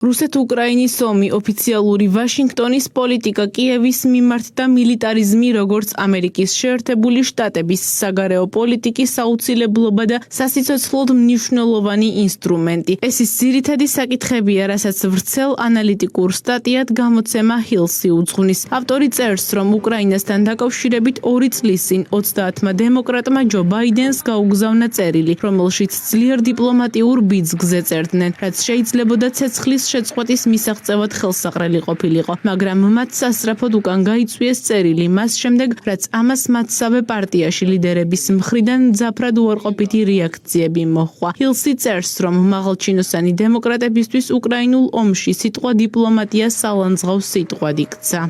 რუსეთ-უკრაინის ომი, ოფიციალური ვაშინგტონის პოლიტიკა, კიევის მიმართ და მილიტარიზმი, როგორც ამერიკის შეერთებული შტატების საგარეო პოლიტიკის აუცილებლობა და სასიცოცხლოდ მნიშვნელოვანი ინსტრუმენტი. ეს ის ძირითადი საკითხებია, რასაც ვრცელ ანალიტიკურ სტატიად გამოცემა ჰილსი უძღვნის. ავტორი წერს, რომ უკრაინასთან დაკავშირებით 2 წლის წინ 30-მა დემოკრატმა ჯო ბაიდენს გაუგზავნა წერილი, რომელშიც ძლიერ დიპლომატიურ ბიძგზე წერდნენ, რაც შეიძლებოდა ცეცხლის შეწყვეტის მისაღწევად ხელსაყრელი ყოფილიყო, მაგრამ მათ სასწრაფოდ უკან გაიწვიეს წერილი მას შემდეგ, რაც ამას მათსავე პარტიაში ლიდერების მხრიდან მძაფრად უარყოფითი რეაქციები მოჰყვა. ჰილსი წერს, რომ მაღალჩინოსანი დემოკრატებისთვის უკრაინულ ომში სიტყვა დიპლომატია სალანძღავს სიტყვად იქცა.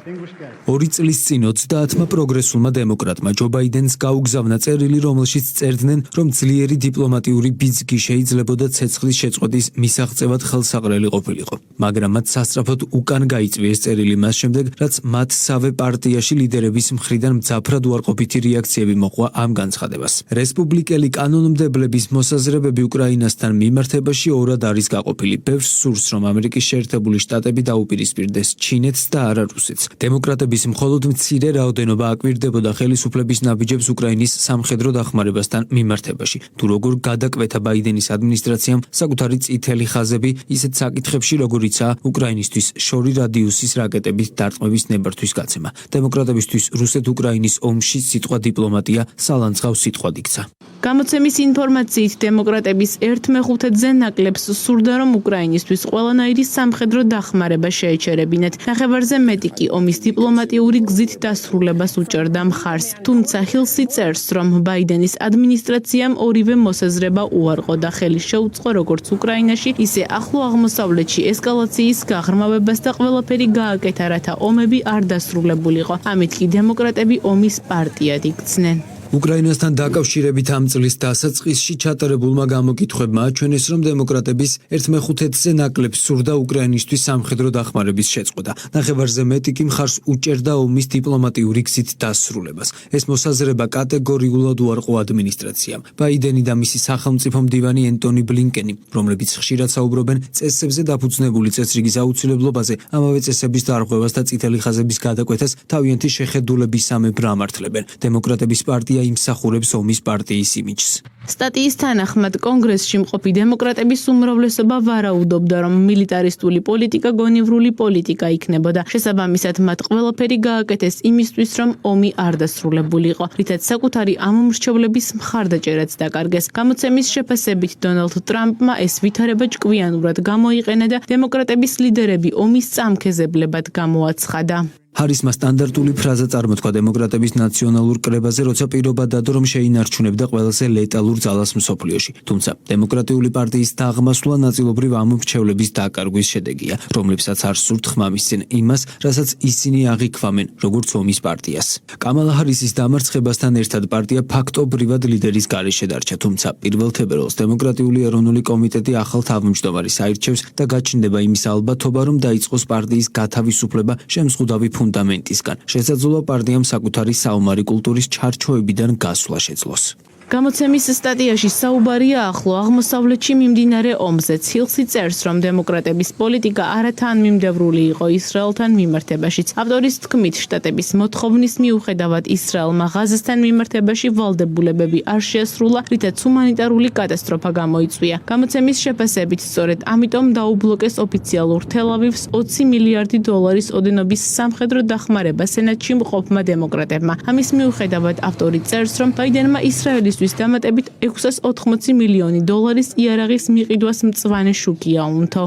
2 წლის წინ 30-მა პროგრესულმა დემოკრატმა ჯო ბაიდენს გაუგზავნა წერილი, რომელშიც წერდნენ, რომ ძლიერი დიპლომატიური ბიძგი შეიძლებოდა ცეცხლის შეწყვეტის მისაღწევად ხელსაყრელი ყოფილიყო. მაგრამ მათ სასწრაფოდ უკან გაიწვიეს წერილი მას შემდეგ, რაც მათსავე პარტიაში ლიდერების მხრიდან მძაფრად უარყოფითი რეაქციები მოჰყვა ამ განცხადებას. რესპუბლიკელი კანონმდებლების მოსაზრებები უკრაინასთან მიმართებაში ორად არის გაყოფილი. ბევრს სურს, რომ ამერიკის შეერთებული შტატები დაუპირისპირდეს ჩინეთს და არა რუსეთს. დემოკრატების მხოლოდ მცირე რაოდენობა აკვირდებოდა ხელისუფლების ნაბიჯებს უკრაინის სამხედრო დახმარებასთან მიმართებაში. თუ როგორ გადაკვეთა ბაიდენის ადმინისტრაციამ საკუთარი წითელი ხაზები ისეთ საკითხებში, როგორიცაა უკრაინისთვის შორი რადიუსის რაკეტების დარტყმების ნებართვის გაცემა. დემოკრატებისთვის რუსეთ-უკრაინის ომში სიტყვა დიპლომატია სალანძღავს სიტყვად იქცა. გამოცემის ინფორმაციით, დემოკრატების 1/5-ზე ნაკლებს სურდა, რომ უკრაინისთვის ყველანაირი სამხედრო დახმარება შეეჩერებინათ. ნახევარზე მეტი კი ომის დიპლომატიური გზით დასრულებას უჭერდა მხარს. თუმცა ჰილსი წერს, რომ ბაიდენის ადმინისტრაციამ ორივე მოსაზრება უარყო და ხელი შეუწყო როგორც უკრაინაში, ისე ახლო აღმოსავლეთში ესკალაციის გაღრმავებას და ყველაფერი გააკეთა, რათა ომები არ დასრულებულიყო. ამით კი დემოკრატები ომის პარტიად იქცნენ. უკრაინასთან დაკავშირებით ამ წლის დასაწყისში ჩატარებულმა გამოკითხვებმა აჩვენეს, რომ დემოკრატების 1/5-ზე ნაკლებს სურდა უკრაინისთვის სამხედრო დახმარების შეწყვეტა. ნახევარზე მეტი კი მხარს უჭერდა ომის დიპლომატიური გზით დასრულებას. ეს მოსაზრება კატეგორიულად უარყო ადმინისტრაციამ. ბაიდენი და მისი სახელმწიფო მდივანი ენტონი ბლინკენი, რომლებიც ხშირად საუბრობენ წესებზე დაფუძნებული წესრიგის აუცილებლობაზე, ამავე წესების დარღვევას და წითელი ხაზების გადაკვეთას თავიანთი შეხედულებისამებრ ამართლებენ. დემოკრატების პარტია იმსახურებს ომის პარტიის იმიჯს. სტატიის თანახმად, კონგრესში მყოფი დემოკრატების უმრავლესობა ვარაუდობდა, რომ მილიტარისტული პოლიტიკა გონივრული პოლიტიკა იქნებოდა. შესაბამისად, მათ ყველაფერი გააკეთეს იმისთვის, რომ ომი არ დასრულებულიყო, რითაც საკუთარი ამომრჩევლების მხარდაჭერაც დაკარგეს. გამოცემის შეფასებით, დონალდ ტრამპმა ეს ვითარება ჭკვიანურად გამოიყენა და დემოკრატების ლიდერები ომის წამქეზებლებად გამოაცხადა. ჰარისმა სტანდარტული ფრაზა წარმოთქვა დემოკრატების ნაციონალურ კრებაზე, როცა პირობა დადო, რომ შეინარჩუნებდა ყველაზე ლეტალურ ძალას მსოფლიოში. თუმცა დემოკრატიული პარტიის დაღმასვლა ნაწილობრივ ამ მრჩევლების დაკარგვის შედეგია, რომლებსაც არ სურთ ხმამისცენ იმას, რასაც ისინი აღიქვამენ, როგორც ომის პარტიას. კამალა ჰარისის დამარცხებასთან ერთად პარტია ფაქტობრივად ლიდერის გარეშე დარჩა, თუმცა 1 თებერვალს დემოკრატიული ეროვნული კომიტეტი ახალ თავმჯდომარეს აირჩევს და გაჩნდება იმის ალბათობა, რომ დაიწყოს პარტიის გათავისუფლება შემზღუდავი ფუნდამენტისგან. შესაძლოა პარტიამ საკუთარი საომარი კულტურის ჩარჩოებიდან გასვლა შეძლოს. გამოცემის სტატიაში საუბარია ახლო აღმოსავლეთში მიმდინარე ომზეც. ჰილსი წერს, რომ დემოკრატების პოლიტიკა არათანმიმდევრული იყო ისრაელთან მიმართებაშიც. ავტორის თქმით, შტატების მოთხოვნის მიუხედავად ისრაელმა ღაზასთან მიმართებაში ვალდებულებები არ შეასრულა, რითაც ჰუმანიტარული კატასტროფა გამოიწვია. გამოცემის შეფასებით, სწორედ ამიტომ დაუბლოკეს ოფიციალურ თელ-ავივს 20 მილიარდი დოლარის ოდენობის სამხედრო დახმარება სენატში მყოფმა დემოკრატებმა. ამის მიუხედავად, ავტორი წერს, რომ ბაიდენმა ისრაელის დამატებით 680 მილიონი დოლარის იარაღის მიყიდვას მწვანე შუქი აუნთო.